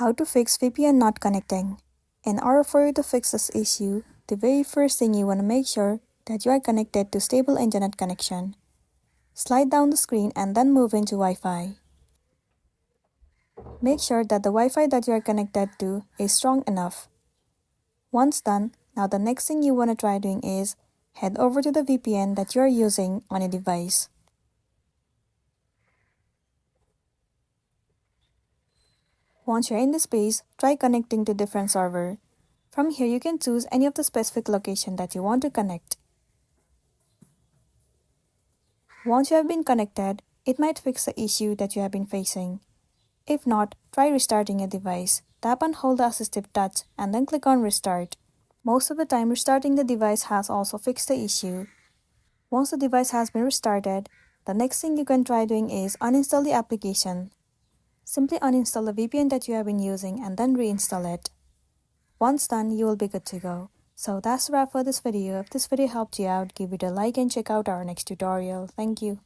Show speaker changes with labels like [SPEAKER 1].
[SPEAKER 1] How to fix VPN not connecting. In order for you to fix this issue, the very first thing you want to make sure that you are connected to stable internet connection. Slide down the screen and then move into Wi-Fi. Make sure that the Wi-Fi that you are connected to is strong enough. Once done, now the next thing you want to try doing is head over to the VPN that you are using on a device. Once you're in this page, try connecting to different server. From here, you can choose any of the specific location that you want to connect. Once you have been connected, it might fix the issue that you have been facing. If not, try restarting your device. Tap and hold the assistive touch and then click on restart. Most of the time, restarting the device has also fixed the issue. Once the device has been restarted, the next thing you can try doing is uninstall the application. Simply uninstall the VPN that you have been using and then reinstall it. Once done, you will be good to go. So that's a wrap for this video. If this video helped you out, give it a like and check out our next tutorial. Thank you.